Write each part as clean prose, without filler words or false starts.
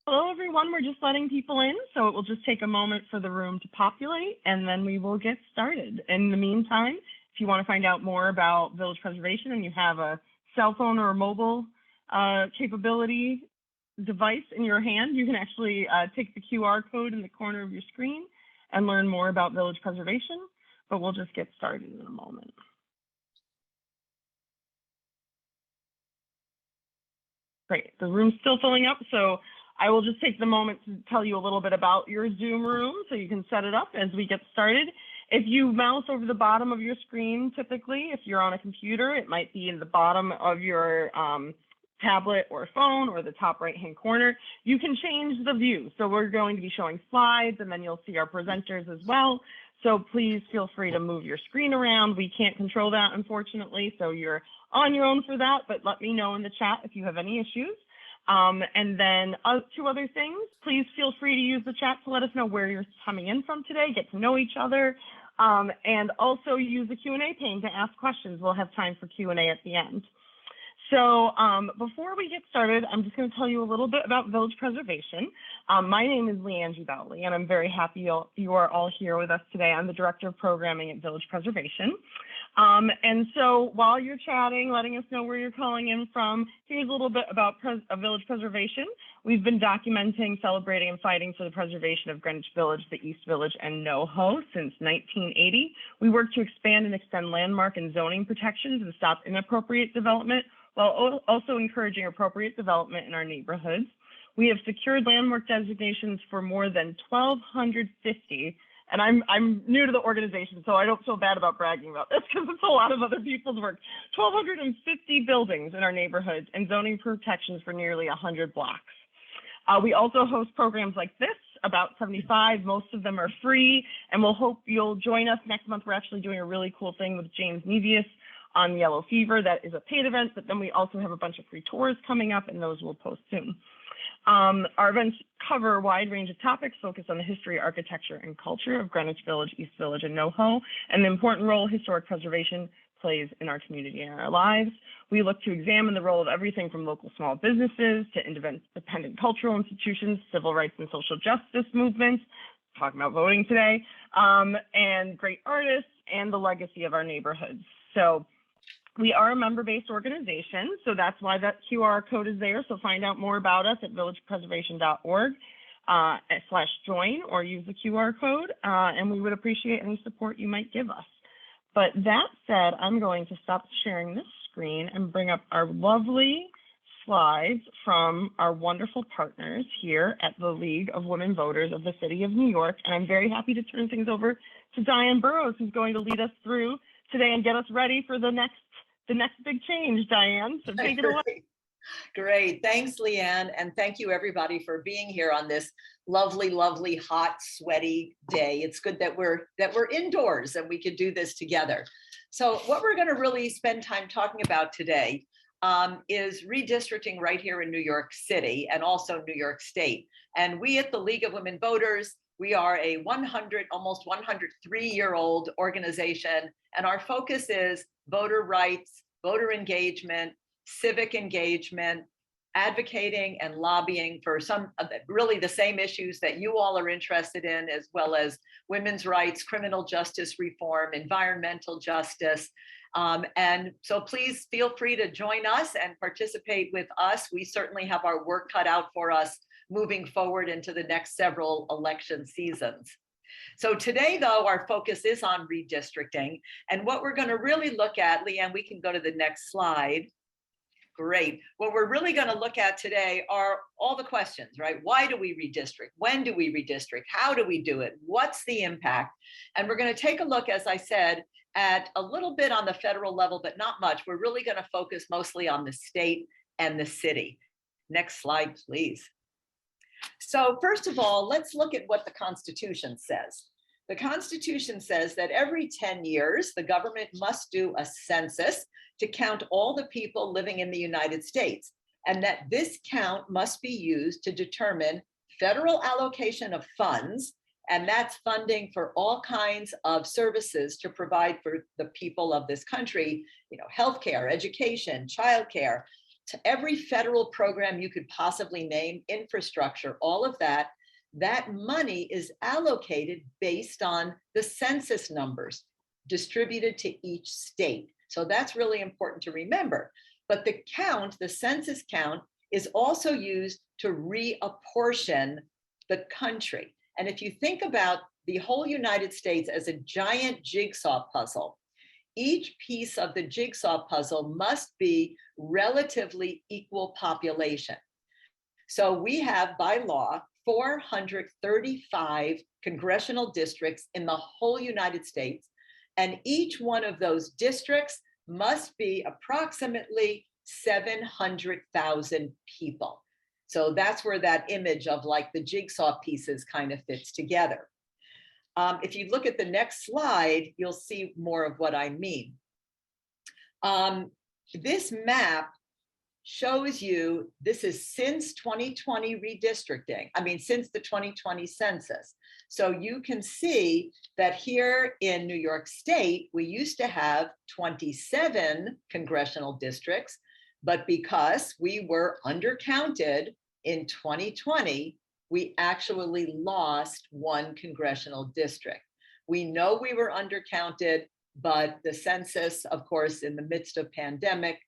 Hello, everyone. We're just letting people in, so it will just take a moment for the room to populate, and then we will get started. In the meantime, if you want to find out more about village preservation and you have a cell phone or a mobile capability device in your hand, you can actually take the QR code in the corner of your screen and learn more about village preservation, but we'll just get started in a moment. Great, the room's still filling up, so I will just take the moment to tell you a little bit about your Zoom room so you can set it up as we get started. If you mouse over the bottom of your screen, typically, if you're on a computer, it might be in the bottom of your tablet or phone or the top right-hand corner. You can change the view. So we're going to be showing slides, and then you'll see our presenters as well. So please feel free to move your screen around. We can't control that, unfortunately, so you're on your own for that, but let me know in the chat if you have any issues. And then two other things, please feel free to use the chat to let us know where you're coming in from today, get to know each other, and also use the Q&A pane to ask questions. We'll have time for Q&A at the end. So before we get started, I'm just going to tell you a little bit about village preservation. My name is Leanne Gibelli, and I'm very happy you are all here with us today. I'm the Director of Programming at Village Preservation. And so while you're chatting, letting us know where you're calling in from, here's a little bit about village preservation. We've been documenting, celebrating, and fighting for the preservation of Greenwich Village, the East Village, and NoHo since 1980. We work to expand and extend landmark and zoning protections and stop inappropriate development, while also encouraging appropriate development in our neighborhoods. We have secured landmark designations for more than 1,250, and I'm new to the organization, so I don't feel bad about bragging about this because it's a lot of other people's work. 1,250 buildings in our neighborhoods and zoning protections for nearly 100 blocks. We also host programs like this, about 75. Most of them are free, and we'll hope you'll join us next month. We're actually doing a really cool thing with James Nevius on yellow fever. That is a paid event, but then we also have a bunch of free tours coming up, and those will post soon. Our events cover a wide range of topics focused on the history, architecture, and culture of Greenwich Village, East Village, and NoHo, and the important role historic preservation plays in our community and our lives. We look to examine the role of everything from local small businesses to independent cultural institutions, civil rights and social justice movements, talking about voting today, and great artists, and the legacy of our neighborhoods. So we are a member-based organization, so that's why that QR code is there. So find out more about us at villagepreservation.org/join, or use the QR code, and we would appreciate any support you might give us. But that said, I'm going to stop sharing this screen and bring up our lovely slides from our wonderful partners here at the League of Women Voters of the City of New York. And I'm very happy to turn things over to Diane Burrows, who's going to lead us through today and get us ready for the next big change. Diane, so take it away. Great, thanks, Leanne, and thank you everybody for being here on this lovely, lovely, hot, sweaty day. It's good that we're indoors and we can do this together. So what we're going to really spend time talking about today is redistricting right here in New York City and also New York State. And we at the League of Women Voters, we are a almost 103-year-old organization, and our focus is voter rights, voter engagement, civic engagement, advocating and lobbying for some of really the same issues that you all are interested in, as well as women's rights, criminal justice reform, environmental justice. And so please feel free to join us and participate with us. We certainly have our work cut out for us moving forward into the next several election seasons. So today, though, our focus is on redistricting. And what we're going to really look at, Leanne, we can go to the next slide. Great. What we're really going to look at today are all the questions, right? Why do we redistrict? When do we redistrict? How do we do it? What's the impact? And we're going to take a look, as I said, at a little bit on the federal level, but not much. We're really going to focus mostly on the state and the city. Next slide, please. So first of all, let's look at what the Constitution says. The Constitution says that every 10 years, the government must do a census to count all the people living in the United States, and that this count must be used to determine federal allocation of funds, and that's funding for all kinds of services to provide for the people of this country, healthcare, education, childcare, every federal program you could possibly name, infrastructure, all of that, that money is allocated based on the census numbers distributed to each state. So that's really important to remember. But the count, the census count, is also used to reapportion the country. And if you think about the whole United States as a giant jigsaw puzzle, each piece of the jigsaw puzzle must be relatively equal population. So we have, by law, 435 congressional districts in the whole United States, and each one of those districts must be approximately 700,000 people. So that's where that image of like the jigsaw pieces kind of fits together. If you look at the next slide, you'll see more of what I mean. This map shows you, this is since 2020 redistricting, since the 2020 census. So you can see that here in New York State, we used to have 27 congressional districts, but because we were undercounted in 2020, we actually lost one congressional district. We know we were undercounted, but the census, of course, in the midst of pandemic,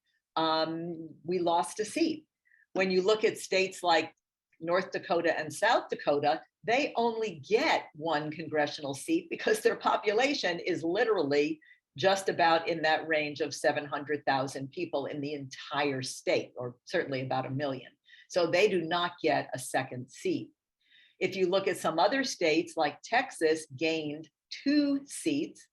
we lost a seat. When you look at states like North Dakota and South Dakota, they only get one congressional seat because their population is literally just about in that range of 700,000 people in the entire state, or certainly about 1 million. So they do not get a second seat. If you look at some other states, like Texas gained 2 seats,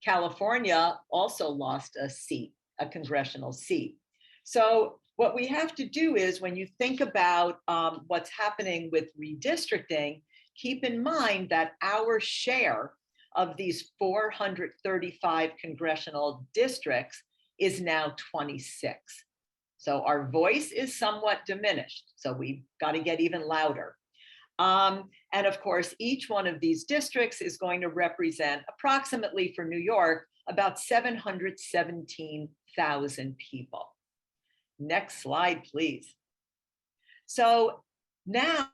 California also lost a seat, a congressional seat. So what we have to do is, when you think about what's happening with redistricting, keep in mind that our share of these 435 congressional districts is now 26. So our voice is somewhat diminished. So we've got to get even louder. And of course, each one of these districts is going to represent approximately, for New York, about 717,000 people. Next slide, please. So now,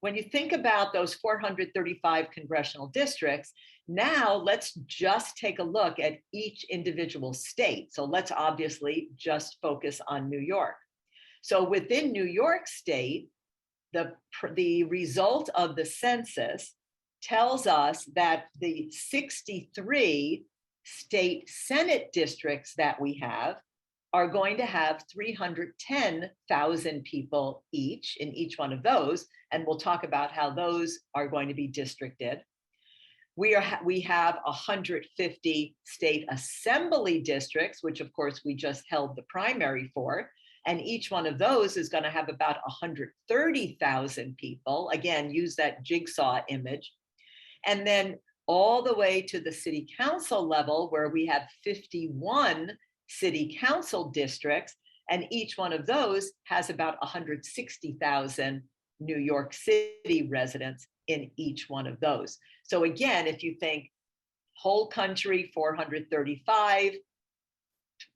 when you think about those 435 congressional districts, now let's just take a look at each individual state. So let's obviously just focus on New York. So within New York State, the result of the census tells us that the 63 state Senate districts that we have are going to have 310,000 people each in each one of those. And we'll talk about how those are going to be districted. We have 150 state assembly districts, which of course we just held the primary for. And each one of those is going to have about 130,000 people. Again, use that jigsaw image. And then all the way to the city council level, where we have 51 city council districts, and each one of those has about 160,000 New York City residents in each one of those. So again, if you think whole country, 435,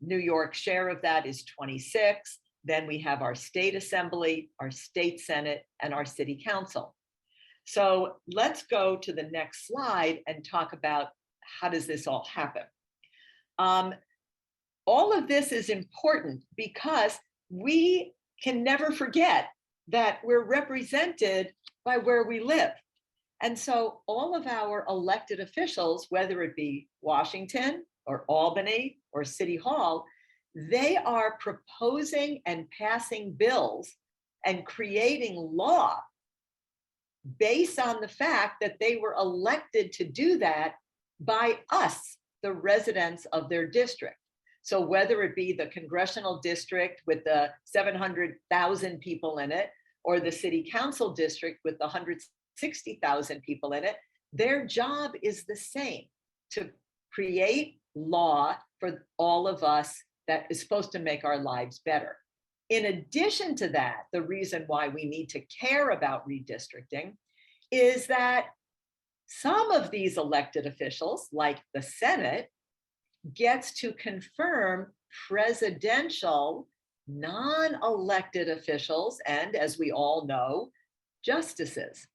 New York share of that is 26. Then we have our state assembly, our state senate, and our city council. So let's go to the next slide and talk about how does this all happen. All of this is important because we can never forget that we're represented by where we live. And so all of our elected officials, whether it be Washington or Albany or City Hall, they are proposing and passing bills and creating law based on the fact that they were elected to do that by us, the residents of their district. So whether it be the congressional district with the 700,000 people in it, or the city council district with the 160,000 people in it, their job is the same: to create law for all of us that is supposed to make our lives better. In addition to that, the reason why we need to care about redistricting is that some of these elected officials, like the Senate, gets to confirm presidential non-elected officials, and as we all know, justices.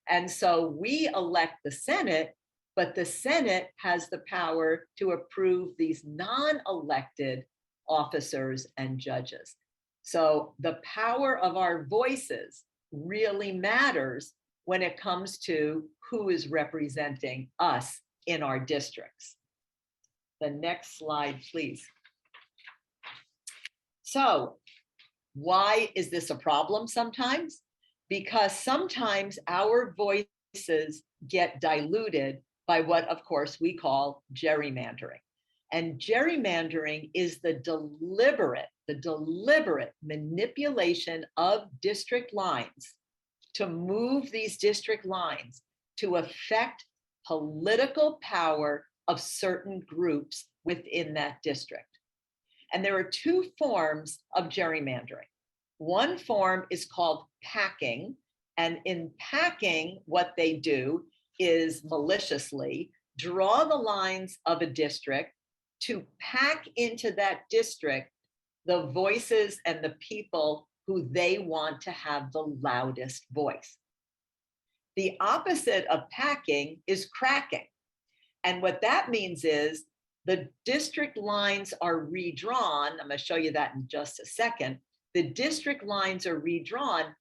And so we elect the Senate, but the Senate has the power to approve these non-elected officers and judges. So the power of our voices really matters when it comes to who is representing us in our districts. The next slide, please. So why is this a problem sometimes? Because sometimes our voices get diluted by what, of course, we call gerrymandering. And gerrymandering is the deliberate manipulation of district lines to move these district lines to affect political power of certain groups within that district. And there are two forms of gerrymandering. One form is called packing. And in packing, what they do is maliciously draw the lines of a district to pack into that district the voices and the people who they want to have the loudest voice. The opposite of packing is cracking. And what that means is the district lines are redrawn. I'm going to show you that in just a second. The district lines are redrawn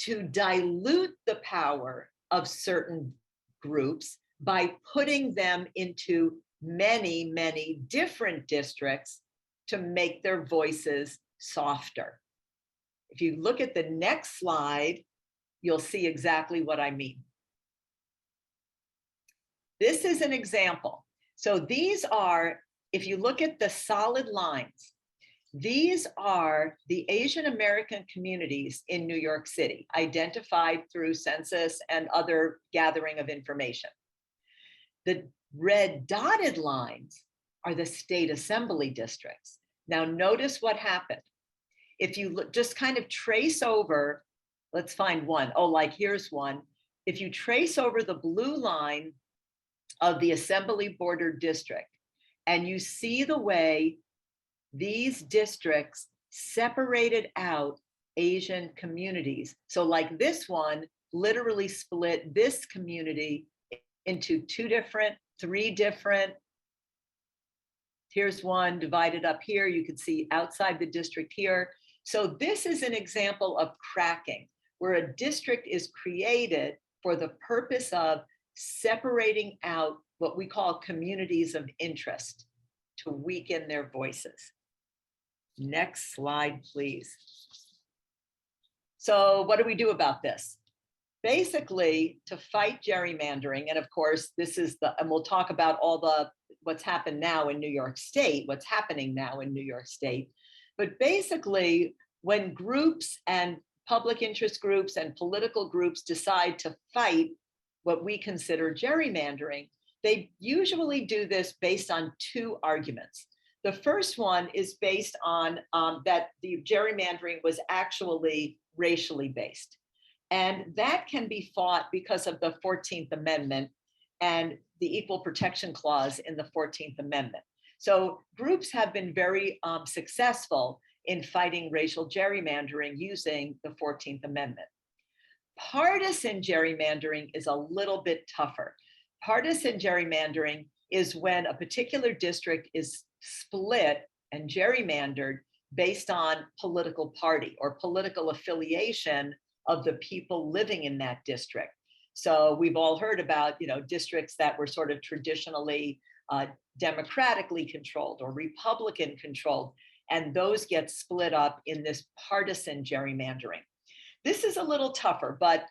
to dilute the power of certain groups by putting them into many, many different districts to make their voices softer. If you look at the next slide, you'll see exactly what I mean. This is an example. So these are, if you look at the solid lines, these are the Asian American communities in New York City, identified through census and other gathering of information. The red dotted lines are the state assembly districts. Now notice what happened. If you look, just kind of trace over, let's find one. Oh, like here's one. If you trace over the blue line of the assembly border district, and you see the way these districts separated out Asian communities. So like this one literally split this community into three different. Here's one divided up here. You can see outside the district here. So this is an example of cracking, where a district is created for the purpose of separating out what we call communities of interest to weaken their voices. Next slide, please. So what do we do about this? Basically, to fight gerrymandering, and of course, this is and we'll talk about what's happened now in New York State, what's happening now in New York State. But basically, when groups and public interest groups and political groups decide to fight what we consider gerrymandering, they usually do this based on two arguments. The first one is based on that the gerrymandering was actually racially based. And that can be fought because of the 14th Amendment and the Equal Protection Clause in the 14th Amendment. So groups have been very successful in fighting racial gerrymandering using the 14th Amendment. Partisan gerrymandering is a little bit tougher. Partisan gerrymandering is when a particular district is split and gerrymandered based on political party or political affiliation of the people living in that district. So we've all heard about, districts that were sort of traditionally democratically controlled or Republican controlled, and those get split up in this partisan gerrymandering. This is a little tougher, but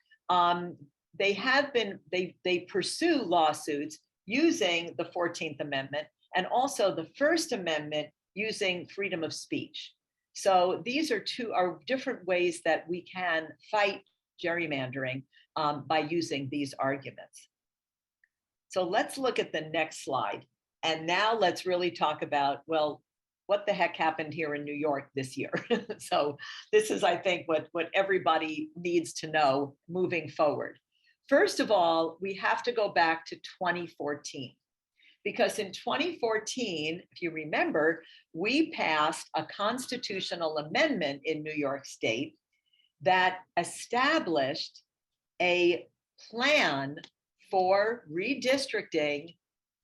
they pursue lawsuits using the 14th Amendment and also the First Amendment using freedom of speech. So these are different ways that we can fight gerrymandering by using these arguments. So let's look at the next slide. And now let's really talk about, well, what the heck happened here in New York this year? So this is, I think, what everybody needs to know moving forward. First of all, we have to go back to 2014. because in 2014, if you remember, we passed a constitutional amendment in New York State that established a plan for redistricting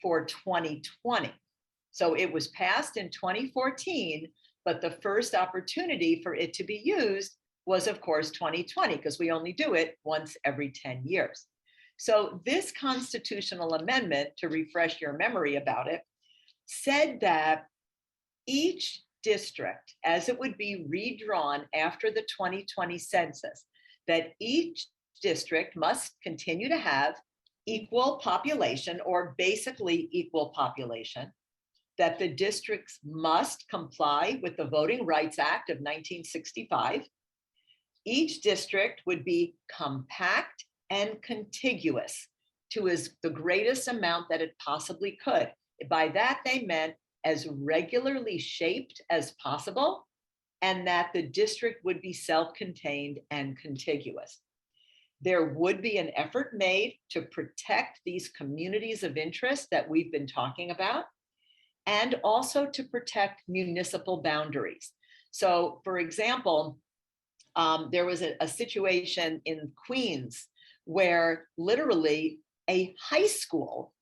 for 2020. So it was passed in 2014, but the first opportunity for it to be used was, of course, 2020, because we only do it once every 10 years. So this constitutional amendment, to refresh your memory about it, said that each district, as it would be redrawn after the 2020 census, that each district must continue to have equal population, or basically equal population, that the districts must comply with the Voting Rights Act of 1965. Each district would be compact and contiguous to the greatest amount that it possibly could. By that, they meant as regularly shaped as possible, and that the district would be self-contained and contiguous. There would be an effort made to protect these communities of interest that we've been talking about, and also to protect municipal boundaries. So, for example, there was a situation in Queens where literally a high school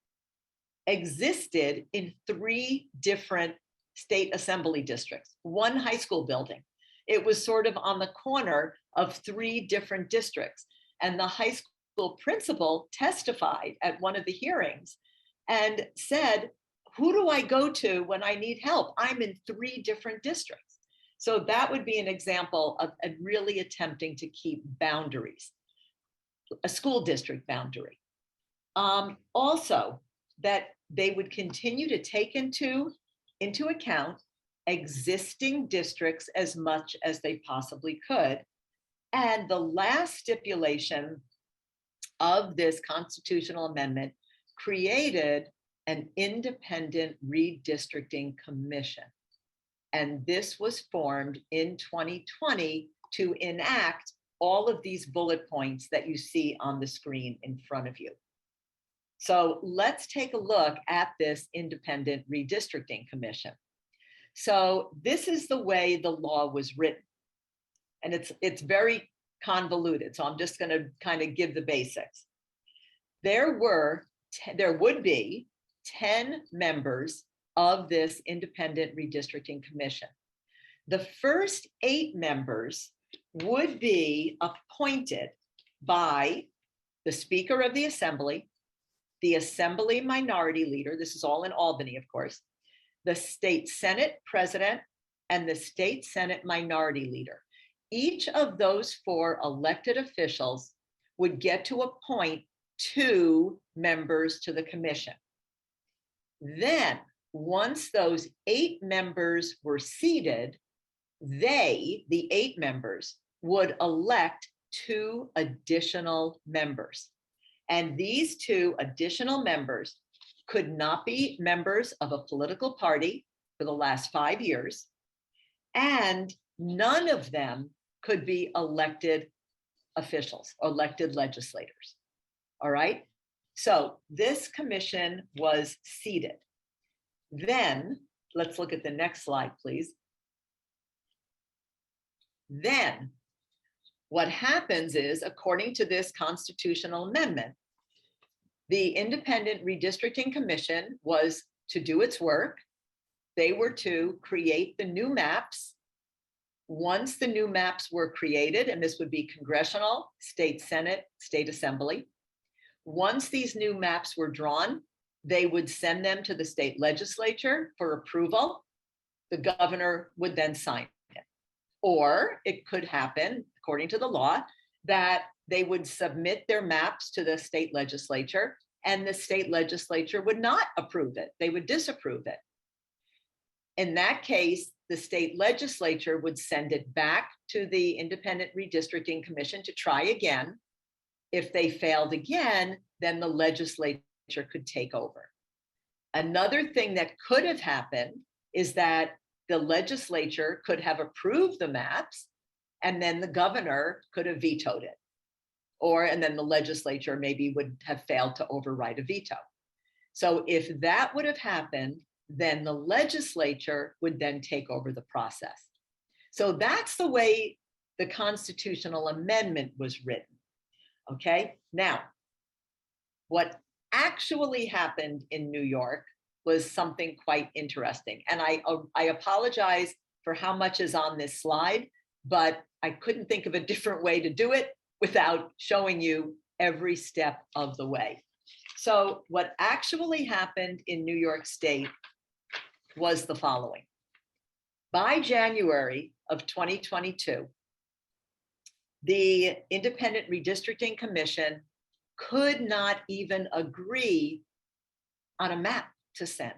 existed in 3 different state assembly districts, one high school building. It was sort of on the corner of 3 different districts. And the high school principal testified at one of the hearings and said, who do I go to when I need help? I'm in 3 different districts. So that would be an example of really attempting to keep boundaries, a school district boundary. Also, that they would continue to take into account existing districts as much as they possibly could. And the last stipulation of this constitutional amendment created an independent redistricting commission. And this was formed in 2020 to enact all of these bullet points that you see on the screen in front of you. So let's take a look at this independent redistricting commission. So this is the way the law was written. And it's very convoluted. So I'm just going to kind of give the basics. There would be 10 members of this independent redistricting commission. The first 8 members would be appointed by the Speaker of the Assembly, the Assembly Minority Leader, this is all in Albany, of course, the State Senate President, and the State Senate Minority Leader. Each of those 4 elected officials would get to appoint 2 members to the commission. Then, once those 8 members were seated, the 8 members, would elect 2 additional members. And these 2 additional members could not be members of a political party for the last 5 years, and none of them could be elected officials, elected legislators. All right. So this commission was seated. Then let's look at the next slide, please. Then what happens is, according to this constitutional amendment, the Independent Redistricting Commission was to do its work. They were to create the new maps. Once the new maps were created, and this would be congressional, state Senate, state assembly. Once these new maps were drawn, they would send them to the state legislature for approval. The governor would then sign it. Or it could happen, according to the law, that they would submit their maps to the state legislature, and the state legislature would not approve it. They would disapprove it. In that case, the state legislature would send it back to the Independent Redistricting Commission to try again. If they failed again, then the legislature could take over. Another thing that could have happened is that the legislature could have approved the maps, and then the governor could have vetoed it. And then the legislature maybe would have failed to override a veto. So if that would have happened, then the legislature would then take over the process. So that's the way the constitutional amendment was written. Okay, now, what actually happened in New York was something quite interesting. And I apologize for how much is on this slide, but I couldn't think of a different way to do it without showing you every step of the way. So what actually happened in New York State was the following. By January of 2022, the Independent Redistricting Commission could not even agree on a map to send.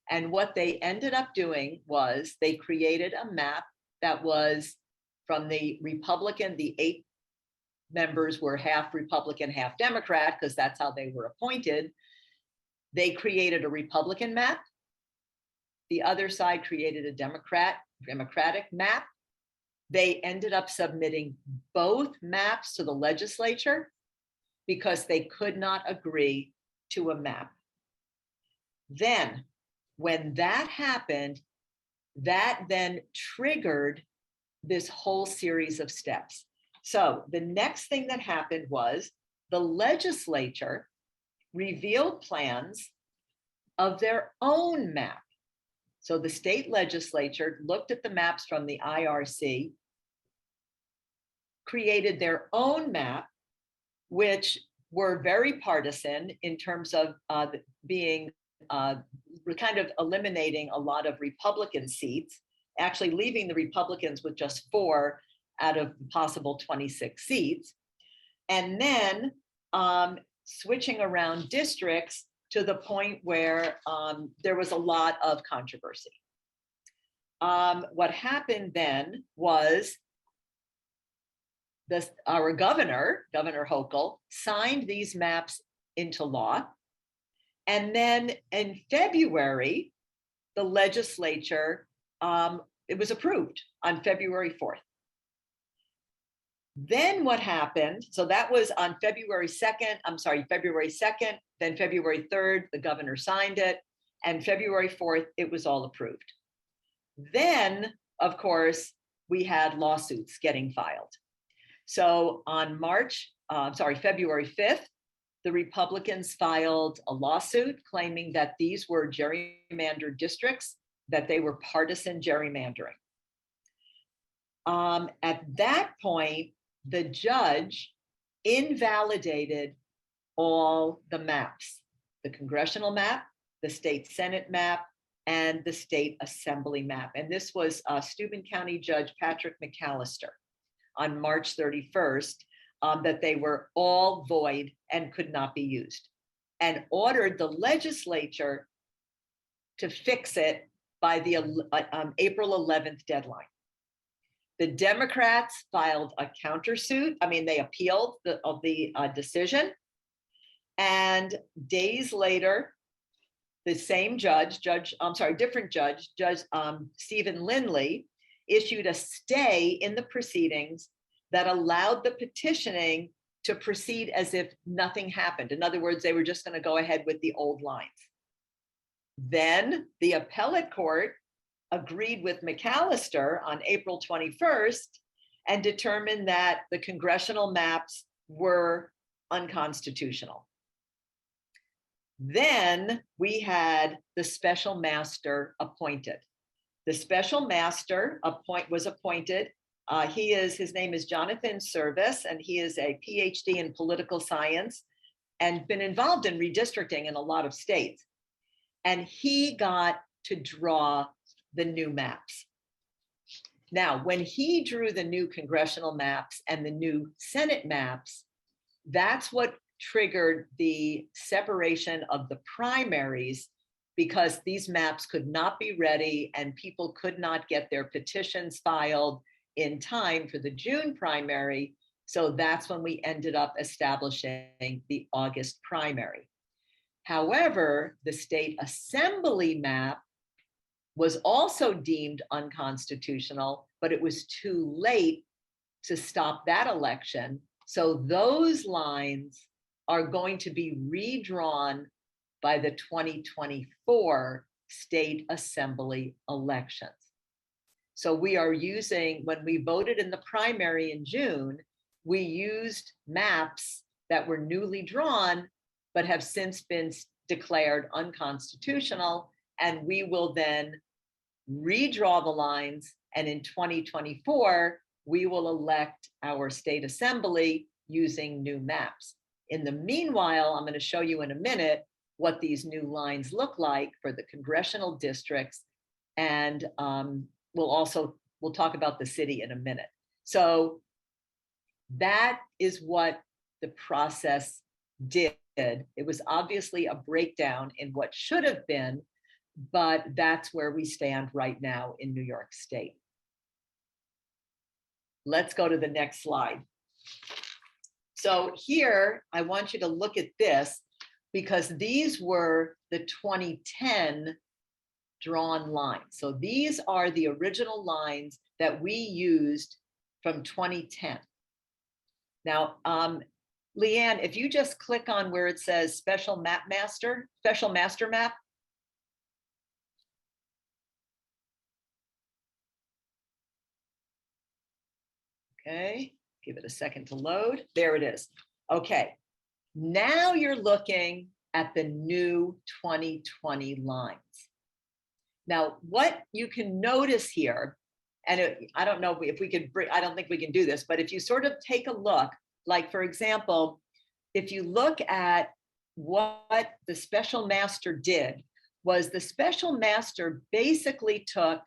And what they ended up doing was they created a map that was from the Republican, the 8 members were half Republican, half Democrat, because that's how they were appointed. They created a Republican map. The other side created a Democratic map. They ended up submitting both maps to the legislature because they could not agree to a map. Then, when that happened, that then triggered this whole series of steps. So the next thing that happened was the legislature revealed plans of their own map. So the state legislature looked at the maps from the IRC, created their own map, which were very partisan in terms of being kind of eliminating a lot of Republican seats, actually leaving the Republicans with just 4 out of possible 26 seats, and then switching around districts to the point where there was a lot of controversy. What happened then was our governor, Governor Hochul, signed these maps into law. And then in February, the legislature, it was approved on February 4th. Then what happened, so that was on February 2nd, then February 3rd, the governor signed it, and February 4th, it was all approved. Then, of course, we had lawsuits getting filed. So on February 5th, the Republicans filed a lawsuit claiming that these were gerrymandered districts, that they were partisan gerrymandering. At that point, the judge invalidated all the maps, the congressional map, the state Senate map, and the state assembly map. And this was Steuben County Judge Patrick McAllister on March 31st, that they were all void and could not be used, and ordered the legislature to fix it by the April 11th deadline. The Democrats filed a countersuit. They appealed the decision. And days later, the same different judge, Stephen Lindley, issued a stay in the proceedings that allowed the petitioning to proceed as if nothing happened. In other words, they were just going to go ahead with the old lines. Then the appellate court agreed with McAllister on April 21st and determined that the congressional maps were unconstitutional. Then we had the special master appointed. The special master was appointed. His name is Jonathan Service, and he is a PhD in political science and been involved in redistricting in a lot of states. And he got to draw the new maps. Now, when he drew the new congressional maps and the new Senate maps, that's what triggered the separation of the primaries, because these maps could not be ready and people could not get their petitions filed in time for the June primary. So that's when we ended up establishing the August primary. However, the state assembly map was also deemed unconstitutional, but it was too late to stop that election. So those lines are going to be redrawn by the 2024 state assembly elections. So we are using, when we voted in the primary in June, we used maps that were newly drawn, but have since been declared unconstitutional. And we will then redraw the lines. And in 2024, we will elect our state assembly using new maps. In the meanwhile, I'm going to show you in a minute what these new lines look like for the congressional districts. And we'll talk about the city in a minute. So that is what the process did. It was obviously a breakdown in what should have been, but that's where we stand right now in New York State. Let's go to the next slide. So here, I want you to look at this, because these were the 2010 drawn lines. So these are the original lines that we used from 2010. Now, Leanne, if you just click on where it says special master map. Okay, give it a second to load. There it is. Okay, now you're looking at the new 2020 lines. Now, what you can notice here, and I don't know if we could bring, I don't think we can do this, but if you sort of take a look, like for example, if you look at what the special master did, was the special master basically took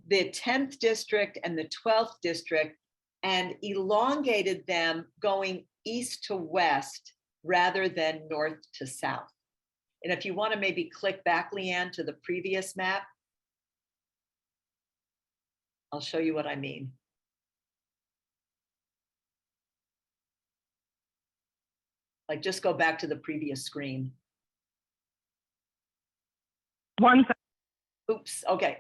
the 10th district and the 12th district and elongated them going east to west rather than north to south. And if you want to maybe click back, Leanne, to the previous map, I'll show you what I mean. Like just go back to the previous screen. One second. Oops, okay.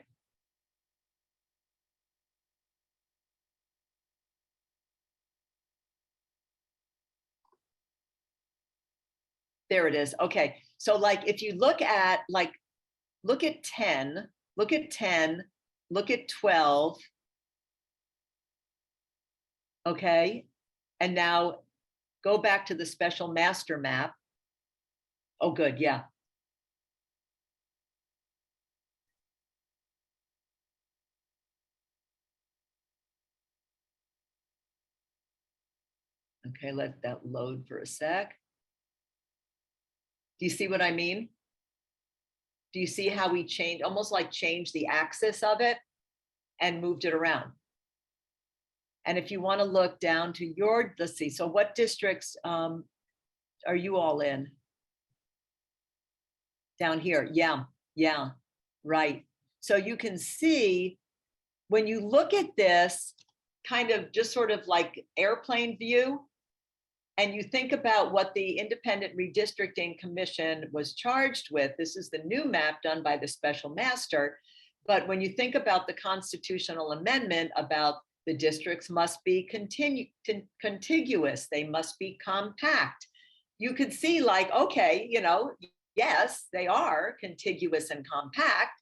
There it is. Okay. So like if you look at look at 10, look at 10, look at 12. Okay. And now go back to the special master map. Oh, good. Yeah. Okay. Let that load for a sec. Do you see what I mean? Do you see how we changed, almost like changed the axis of it and moved it around? And if you want to look down to your, let's see, so what districts are you all in? Down here, yeah, right. So you can see when you look at this kind of just sort of like airplane view, and you think about what the Independent Redistricting Commission was charged with, this is the new map done by the special master. But when you think about the constitutional amendment about the districts must be contiguous, they must be compact. You could see like, okay, you know, yes, they are contiguous and compact,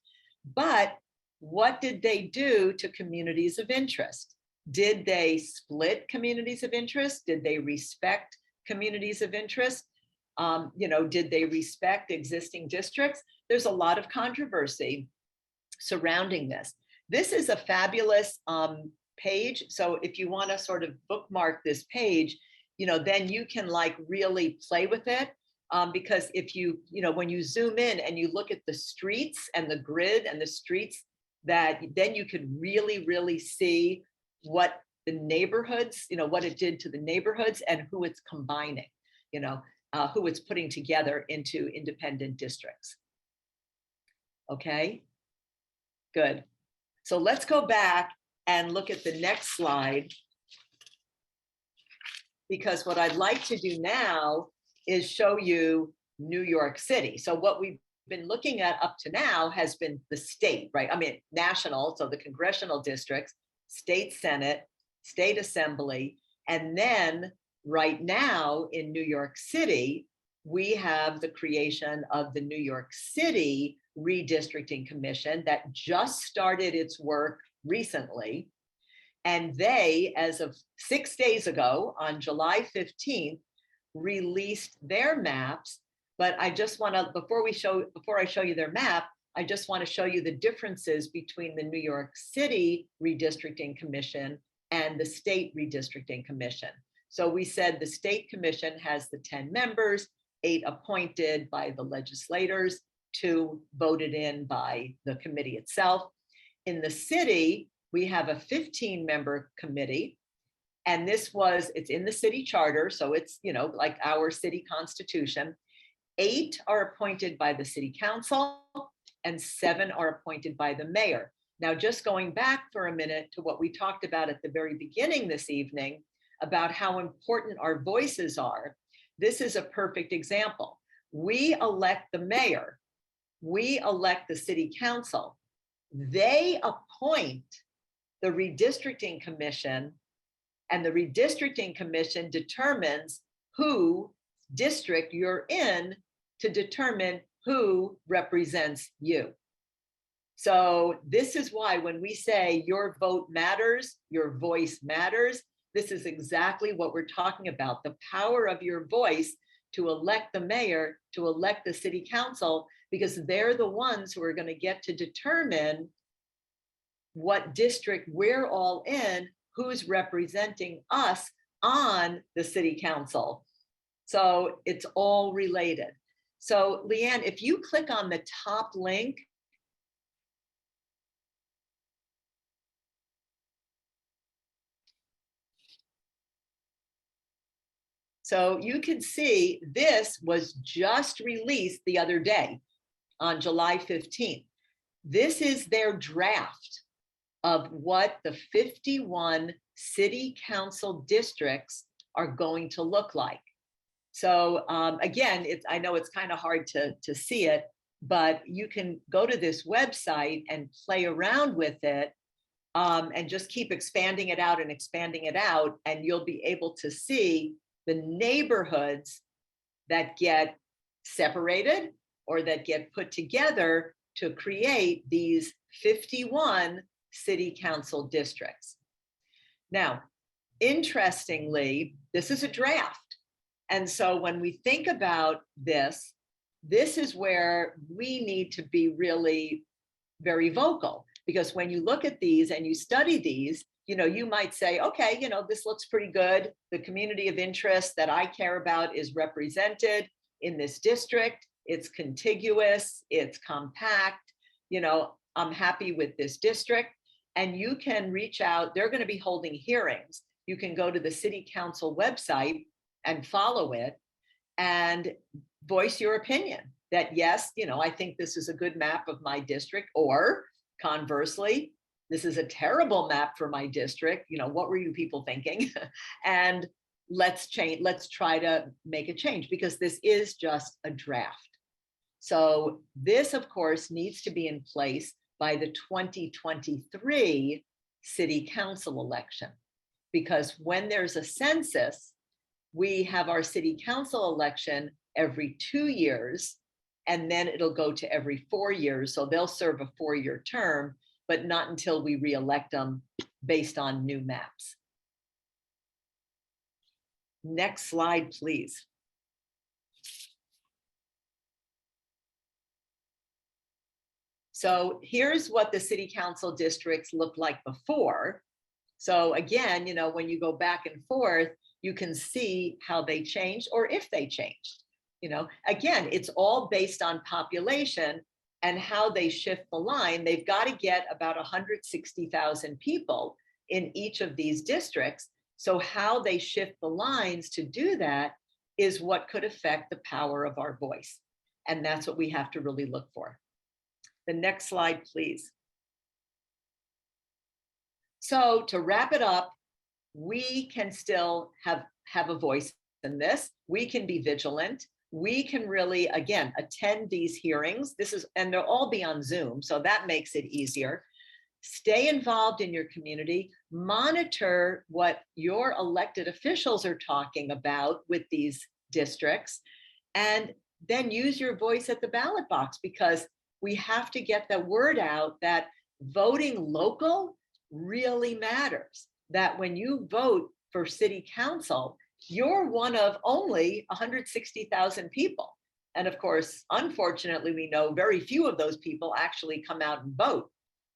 but what did they do to communities of interest? Did they split communities of interest? Did they respect communities of interest? You know, did they respect existing districts? There's a lot of controversy surrounding this. This is a fabulous page. So if you want to sort of bookmark this page, you know, then you can like really play with it. Because if you know, when you zoom in and you look at the streets and the grid and the streets, that then you could really, really see what the neighborhoods, you know, what it did to the neighborhoods and who it's combining, you know, who it's putting together into independent districts. Okay, good. So let's go back and look at the next slide, because what I'd like to do now is show you New York City. So what we've been looking at up to now has been the state, right? I mean, national, so the congressional districts, state Senate, state assembly, and then right now in New York City, we have the creation of the New York City Redistricting Commission that just started its work recently. And they, as of 6 days ago, on July 15th, released their maps. But I just want to, before I show you their map, I just want to show you the differences between the New York City Redistricting Commission and the State Redistricting Commission. So we said the State Commission has the 10 members, 8 appointed by the legislators, 2 voted in by the committee itself. In the city, we have a 15-member committee, and it's in the city charter, so it's, like our city constitution. 8 are appointed by the city council, and 7 are appointed by the mayor. Now, just going back for a minute to what we talked about at the very beginning this evening about how important our voices are, this is a perfect example. We elect the mayor, we elect the city council, they appoint the redistricting commission, and the redistricting commission determines who district you're in to determine who represents you. So this is why when we say your vote matters, your voice matters, this is exactly what we're talking about, the power of your voice to elect the mayor, to elect the city council, because they're the ones who are going to get to determine what district we're all in, who's representing us on the city council. So it's all related. So Leanne, if you click on the top link, so you can see this was just released the other day on July 15th. This is their draft of what the 51 city council districts are going to look like. So again, I know it's kind of hard to see it, but you can go to this website and play around with it and just keep expanding it out and expanding it out, and you'll be able to see the neighborhoods that get separated or that get put together to create these 51 city council districts. Now, interestingly, this is a draft. And so when we think about this, this is where we need to be really very vocal, because when you look at these and you study these, you might say, okay, this looks pretty good. The community of interest that I care about is represented in this district. It's contiguous, it's compact, I'm happy with this district. And you can reach out, they're going to be holding hearings. You can go to the city council website and follow it and voice your opinion that, yes, I think this is a good map of my district, or conversely, this is a terrible map for my district. What were you people thinking? And let's try to make a change, because this is just a draft. So this, of course, needs to be in place by the 2023 city council election, because when there's a census, we have our city council election every 2 years, and then it'll go to every 4 years. So they'll serve a 4-year term, but not until we re-elect them based on new maps. Next slide, please. So here's what the city council districts looked like before. So again, when you go back and forth, you can see how they changed, or if they changed. Again, it's all based on population and how they shift the line. They've got to get about 160,000 people in each of these districts. So how they shift the lines to do that is what could affect the power of our voice. And that's what we have to really look for. The next slide, please. So to wrap it up, we can still have a voice in this. We can be vigilant. We can really, again, attend these hearings. And they'll all be on Zoom, so that makes it easier. Stay involved in your community. Monitor what your elected officials are talking about with these districts. and then use your voice at the ballot box, because we have to get the word out that voting local really matters. That when you vote for city council, you're one of only 160,000 people. And of course, unfortunately, we know very few of those people actually come out and vote.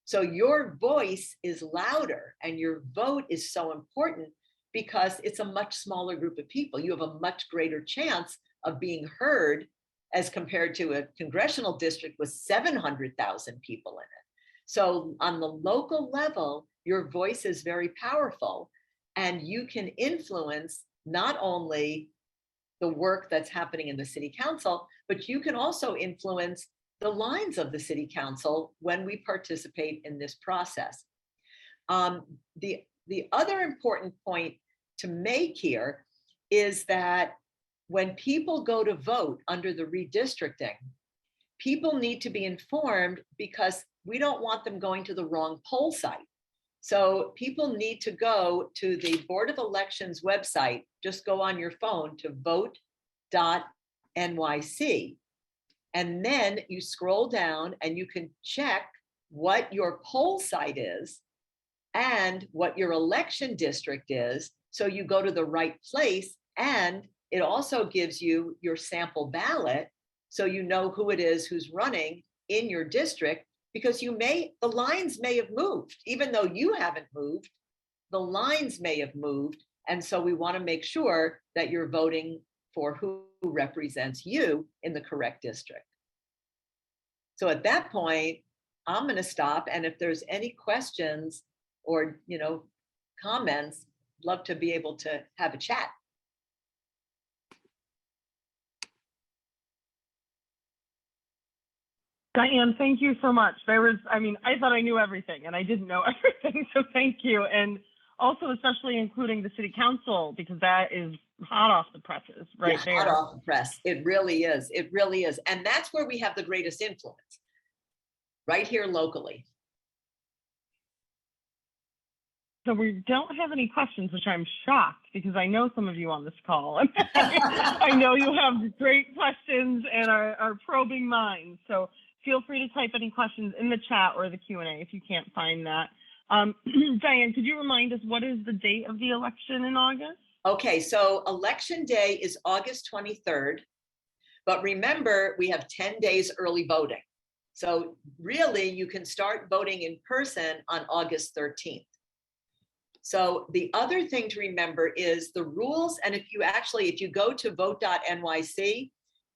So your voice is louder and your vote is so important because it's a much smaller group of people. You have a much greater chance of being heard as compared to a congressional district with 700,000 people in it. So on the local level, your voice is very powerful, and you can influence not only the work that's happening in the city council, but you can also influence the lines of the city council when we participate in this process. The other important point to make here is that when people go to vote under the redistricting, people need to be informed, because we don't want them going to the wrong poll site. So people need to go to the Board of Elections website. Just go on your phone to vote.nyc. And then you scroll down and you can check what your poll site is and what your election district is. So you go to the right place, and it also gives you your sample ballot. So you know who it is who's running in your district, because the lines may have moved, even though you haven't moved, the lines may have moved. And so we want to make sure that you're voting for who represents you in the correct district. So at that point, I'm going to stop. And if there's any questions or, comments, love to be able to have a chat. Diane, thank you so much. I thought I knew everything and I didn't know everything. So thank you. And also especially including the city council, because that is hot off the presses right there. Hot off the press. It really is. It really is. And that's where we have the greatest influence, right here locally. So we don't have any questions, which I'm shocked, because I know some of you on this call. I know you have great questions and are probing minds. So feel free to type any questions in the chat or the Q&A if you can't find that. Diane, could you remind us what is the date of the election in August? Okay, so election day is August 23rd, but remember, we have 10 days early voting. So really, you can start voting in person on August 13th. So the other thing to remember is the rules. And if you go to vote.nyc,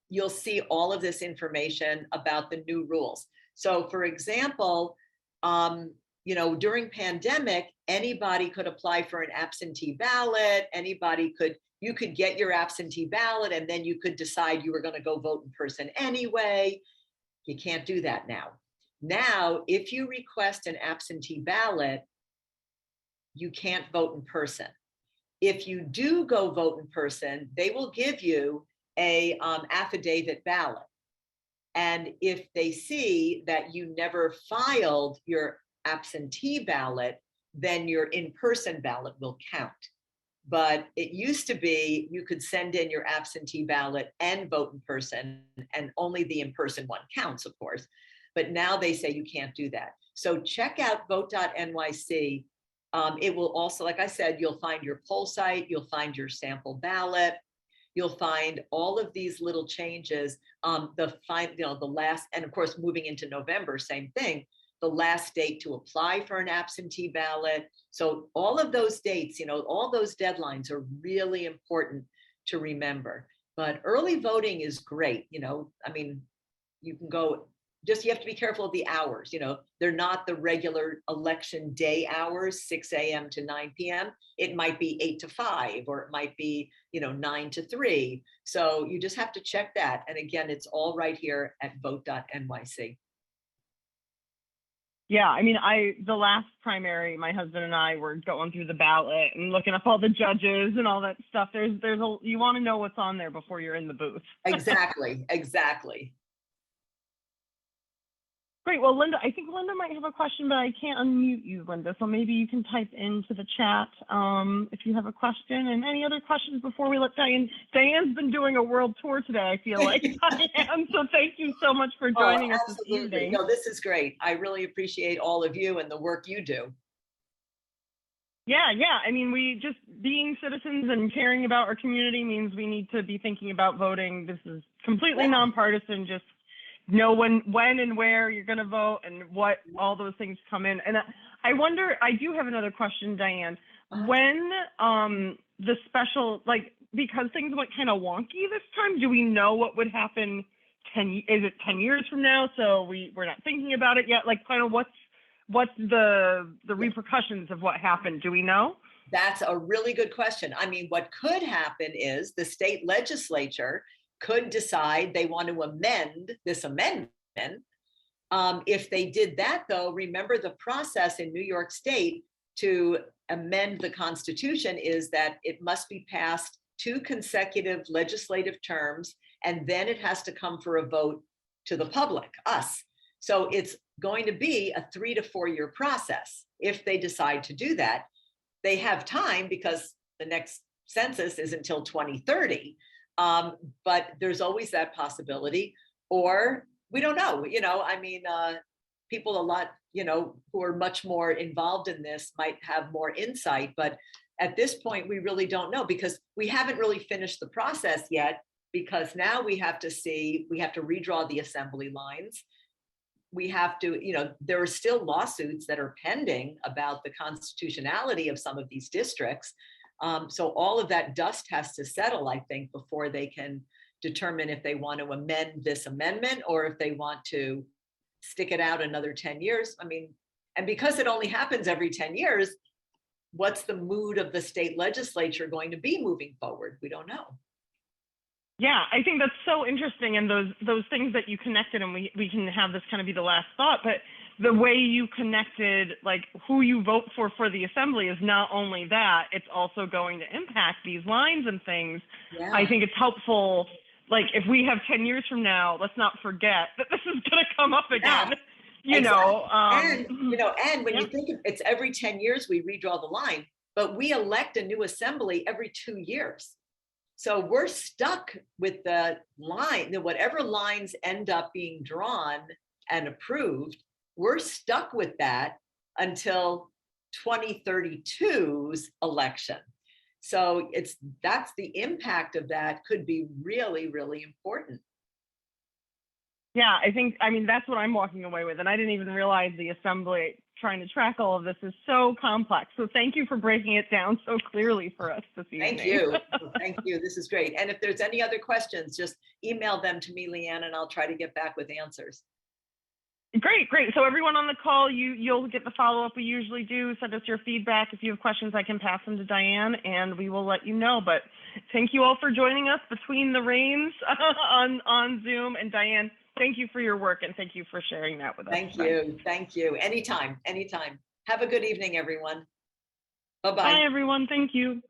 you'll see all of this information about the new rules. So for example, during pandemic, anybody could apply for an absentee ballot. You could get your absentee ballot, and then you could decide you were going to go vote in person anyway. You can't do that now. Now, if you request an absentee ballot, you can't vote in person. If you do go vote in person, they will give you a affidavit ballot. And if they see that you never filed your absentee ballot, then your in-person ballot will count. But it used to be you could send in your absentee ballot and vote in person, and only the in-person one counts, of course. But now they say you can't do that. So check out vote.nyc. It will also, like I said, you'll find your poll site, you'll find your sample ballot, you'll find all of these little changes. The last, and of course, moving into November, same thing, the last date to apply for an absentee ballot. So all of those dates, all those deadlines are really important to remember. But early voting is great. You can go, you have to be careful of the hours. They're not the regular election day hours, 6 a.m. to 9 p.m. It might be 8 to 5, or it might be, 9 to 3. So you just have to check that. And again, it's all right here at vote.nyc. Yeah, the last primary, my husband and I were going through the ballot and looking up all the judges and all that stuff. You want to know what's on there before you're in the booth. Exactly. Great. Well, Linda, I think Linda might have a question, but I can't unmute you, Linda. So maybe you can type into the chat if you have a question. And any other questions before we let Diane? Diane's been doing a world tour today, I feel like. Diane, so thank you so much for joining us this evening. No, this is great. I really appreciate all of you and the work you do. Yeah. I mean, we just being citizens and caring about our community means we need to be thinking about voting. This is completely nonpartisan, just know when and where you're going to vote and what all those things come in. And I wonder, I do have another question, Diane. When the special, like, because things went kind of wonky this time, do we know what would happen is it 10 years from now? So we're not thinking about it yet. Like, kind of what's the repercussions of what happened? Do we know? That's a really good question. I mean, what could happen is the state legislature could decide they want to amend this amendment. If they did that, though, remember the process in New York State to amend the Constitution is that it must be passed 2 consecutive legislative terms, and then it has to come for a vote to the public, us. So it's going to be a 3 to 4 year process. If they decide to do that, they have time because the next census is until 2030. But there's always that possibility, or we don't know, I mean, people a lot, who are much more involved in this might have more insight, but at this point, we really don't know because we haven't really finished the process yet, because now we have to redraw the assembly lines. We have to, there are still lawsuits that are pending about the constitutionality of some of these districts. So all of that dust has to settle, I think, before they can determine if they want to amend this amendment or if they want to stick it out another 10 years. I mean, and because it only happens every 10 years, what's the mood of the state legislature going to be moving forward? We don't know. Yeah, I think that's so interesting. And those things that you connected, and we can have this kind of be the last thought, but the way you connected, like who you vote for the assembly is not only that, it's also going to impact these lines and things. Yeah. I think it's helpful. Like if we have 10 years from now, let's not forget that this is going to come up again, and when you think it's every 10 years, we redraw the line, but we elect a new assembly every 2 years. So we're stuck with the line, whatever lines end up being drawn and approved, we're stuck with that until 2032's election. So that's the impact of that could be really, really important. Yeah, I mean, that's what I'm walking away with. And I didn't even realize the assembly trying to track all of this is so complex. So thank you for breaking it down so clearly for us this evening. Thank you. Thank you. This is great. And if there's any other questions, just email them to me, Leanne, and I'll try to get back with answers. Great. So everyone on the call, you'll get the follow-up we usually do. Send us your feedback. If you have questions, I can pass them to Diane and we will let you know. But thank you all for joining us between the reins on Zoom. And Diane, thank you for your work and thank you for sharing that with us. Thank you. Anytime. Have a good evening, everyone. Bye-bye. Bye, everyone. Thank you.